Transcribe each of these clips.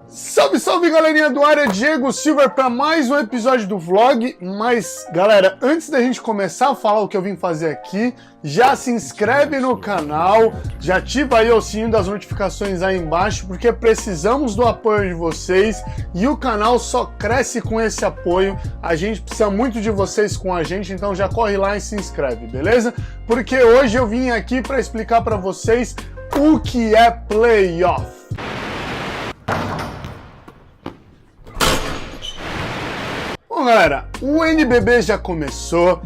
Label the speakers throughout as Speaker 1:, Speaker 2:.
Speaker 1: Salve, salve, galerinha do área, Diego Silver para mais um episódio do vlog. Mas, galera, antes da gente começar a falar o que eu vim fazer aqui, já se inscreve no canal, já ativa aí o sininho das notificações aí embaixo, porque precisamos do apoio de vocês e o canal só cresce com esse apoio. A gente precisa muito de vocês com a gente, então já corre lá e se inscreve, beleza? Porque hoje eu vim aqui para explicar para vocês o que é playoff. Bom, galera, o NBB já começou,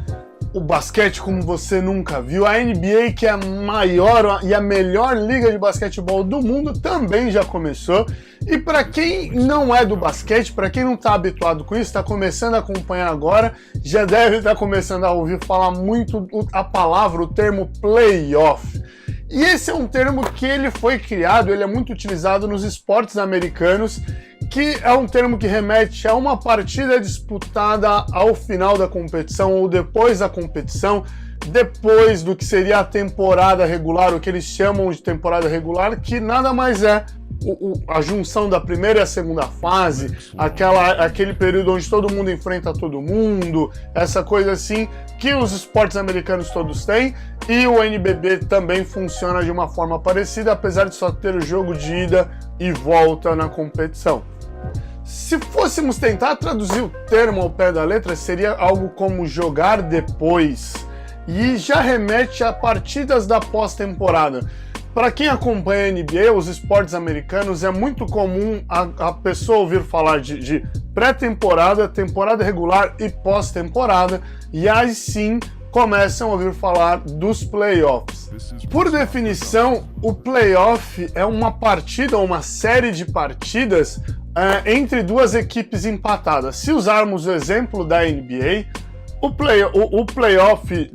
Speaker 1: o basquete como você nunca viu, a NBA, que é a maior e a melhor liga de basquetebol do mundo, também já começou. E para quem não é do basquete, para quem não está habituado com isso, está começando a acompanhar agora, já deve estar começando a ouvir falar muito a palavra, o termo playoff. E esse é um termo que ele foi criado, ele é muito utilizado nos esportes americanos, que é um termo que remete a uma partida disputada ao final da competição ou depois da competição, depois do que seria a temporada regular, o que eles chamam de temporada regular, que nada mais é a junção da primeira e a segunda fase, aquele período onde todo mundo enfrenta todo mundo, essa coisa assim que os esportes americanos todos têm, e o NBB também funciona de uma forma parecida, apesar de só ter o jogo de ida e volta na competição. Se fôssemos tentar traduzir o termo ao pé da letra, seria algo como jogar depois, e já remete a partidas da pós-temporada. Para quem acompanha a NBA, os esportes americanos, é muito comum a pessoa ouvir falar de pré-temporada, temporada regular e pós-temporada, e aí sim começam a ouvir falar dos playoffs. Por definição, o playoff é uma partida ou uma série de partidas entre duas equipes empatadas. Se usarmos o exemplo da NBA, o playoff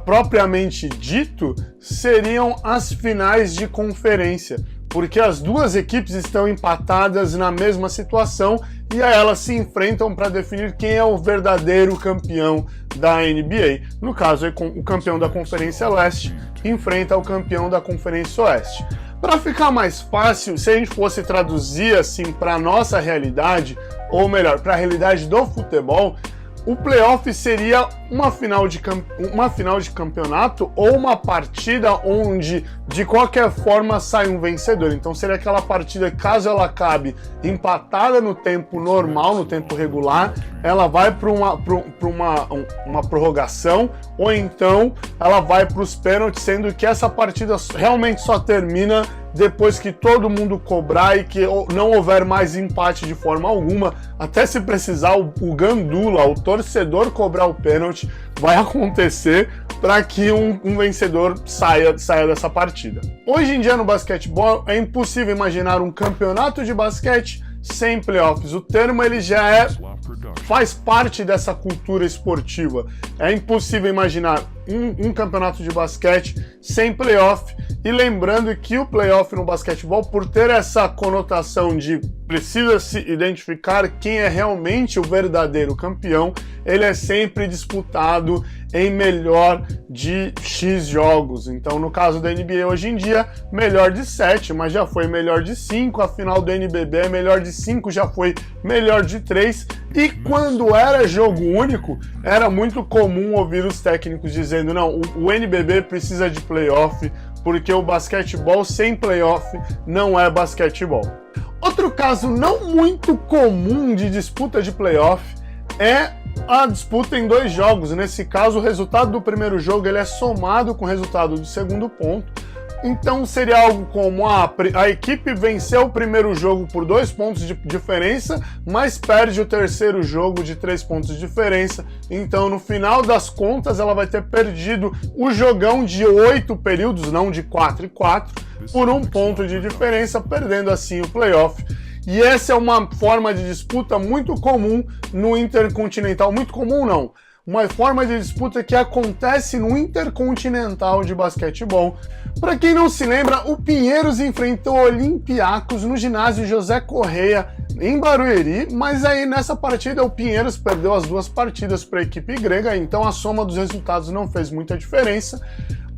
Speaker 1: propriamente dito seriam as finais de conferência, porque as duas equipes estão empatadas na mesma situação e aí elas se enfrentam para definir quem é o verdadeiro campeão da NBA. No caso, o campeão da Conferência Leste enfrenta o campeão da Conferência Oeste. Para ficar mais fácil, se a gente fosse traduzir assim para a nossa realidade, ou melhor, para a realidade do futebol, o playoff seria uma final de campeonato ou uma partida onde, de qualquer forma, sai um vencedor. Então seria aquela partida, caso ela acabe empatada no tempo normal, no tempo regular, ela vai para uma prorrogação, ou então ela vai para os pênaltis, sendo que essa partida realmente só termina depois que todo mundo cobrar e que não houver mais empate de forma alguma. Até se precisar o gandula, o torcedor cobrar o pênalti, vai acontecer para que um vencedor saia dessa partida. Hoje em dia no basquetebol é impossível imaginar um campeonato de basquete sem playoffs. O termo ele já faz parte dessa cultura esportiva. É impossível imaginar um campeonato de basquete sem playoff. E lembrando que o playoff no basquetebol, por ter essa conotação de precisa se identificar quem é realmente o verdadeiro campeão, ele é sempre disputado em melhor de X jogos. Então, no caso da NBA hoje em dia, melhor de 7, mas já foi melhor de 5. A final do NBB é melhor de 5, já foi melhor de 3. E quando era jogo único, era muito comum ouvir os técnicos dizendo: não, o NBB precisa de playoff, porque o basquetebol sem playoff não é basquetebol. Outro caso não muito comum de disputa de playoff é a disputa em 2 jogos. Nesse caso, o resultado do primeiro jogo ele é somado com o resultado do segundo ponto. Então seria algo como a equipe venceu o primeiro jogo por 2 pontos de diferença, mas perde o terceiro jogo de 3 pontos de diferença. Então, no final das contas, ela vai ter perdido o jogão de 8 períodos, não de 4 e 4, por 1 ponto de diferença, perdendo assim o playoff. E essa é uma forma de disputa muito comum no Intercontinental. Muito comum não, uma forma de disputa que acontece no Intercontinental de basquetebol. Para quem não se lembra, o Pinheiros enfrentou o Olympiacos no ginásio José Correia, em Barueri, mas aí nessa partida o Pinheiros perdeu as 2 partidas para a equipe grega, então a soma dos resultados não fez muita diferença.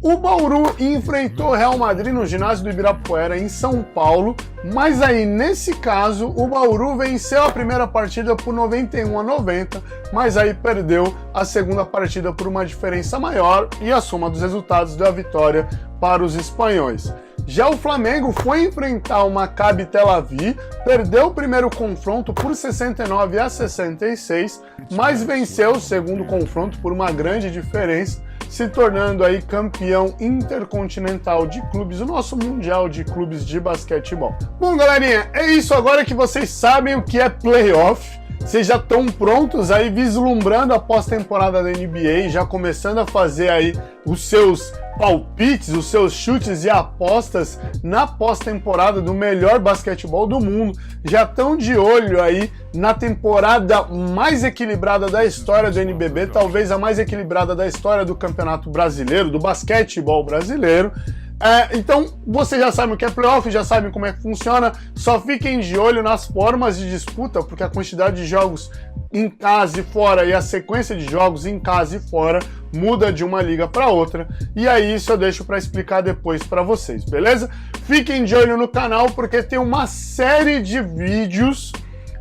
Speaker 1: O Bauru enfrentou o Real Madrid no ginásio do Ibirapuera, em São Paulo, mas aí, nesse caso, o Bauru venceu a primeira partida por 91-90, mas aí perdeu a segunda partida por uma diferença maior e a soma dos resultados deu a vitória para os espanhóis. Já o Flamengo foi enfrentar o Maccabi Tel Aviv, perdeu o primeiro confronto por 69-66, mas venceu o segundo confronto por uma grande diferença, se tornando aí campeão intercontinental de clubes, o nosso mundial de clubes de basquetebol. Bom, galerinha, é isso. Agora que vocês sabem o que é playoff, vocês já estão prontos aí vislumbrando a pós-temporada da NBA, já começando a fazer aí os seus palpites, os seus chutes e apostas na pós-temporada do melhor basquetebol do mundo, já estão de olho aí na temporada mais equilibrada da história do NBB, talvez a mais equilibrada da história do Campeonato Brasileiro, do basquetebol brasileiro. Então, vocês já sabem o que é playoff, já sabem como é que funciona, só fiquem de olho nas formas de disputa, porque a quantidade de jogos em casa e fora e a sequência de jogos em casa e fora muda de uma liga para outra, e aí isso eu deixo para explicar depois para vocês, beleza? Fiquem de olho no canal, porque tem uma série de vídeos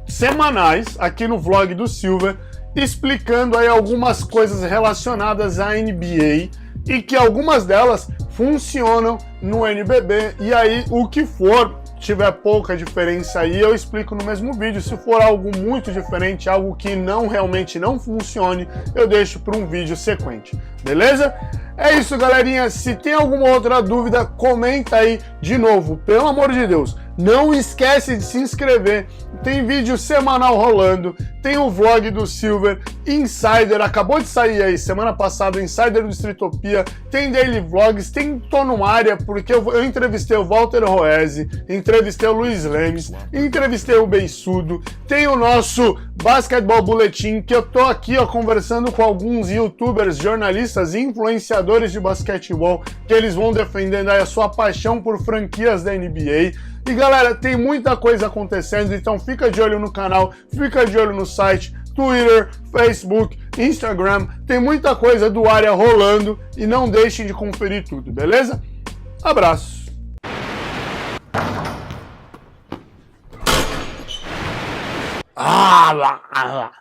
Speaker 1: semanais aqui no vlog do Silver, explicando aí algumas coisas relacionadas à NBA, e que algumas delas funcionam no NBB, e aí o que for, tiver pouca diferença aí, eu explico no mesmo vídeo. Se for algo muito diferente, algo que realmente não funcione, eu deixo para um vídeo sequente, beleza? É isso, galerinha. Se tem alguma outra dúvida, comenta aí de novo, pelo amor de Deus. Não esquece de se inscrever, tem vídeo semanal rolando, tem o vlog do Silver, Insider, acabou de sair aí, semana passada, Insider do Streetopia, tem Daily Vlogs, tem Tô No Área, porque eu entrevistei o Walter Roese, entrevistei o Luiz Lemes, entrevistei o Beiçudo, tem o nosso Basketball Bulletin, que eu tô aqui conversando com alguns youtubers, jornalistas e influenciadores de basquetebol, que eles vão defendendo aí a sua paixão por franquias da NBA. E galera, tem muita coisa acontecendo, então fica de olho no canal, fica de olho no site, Twitter, Facebook, Instagram, tem muita coisa do Área rolando e não deixem de conferir tudo, beleza? Abraço! Ah lá.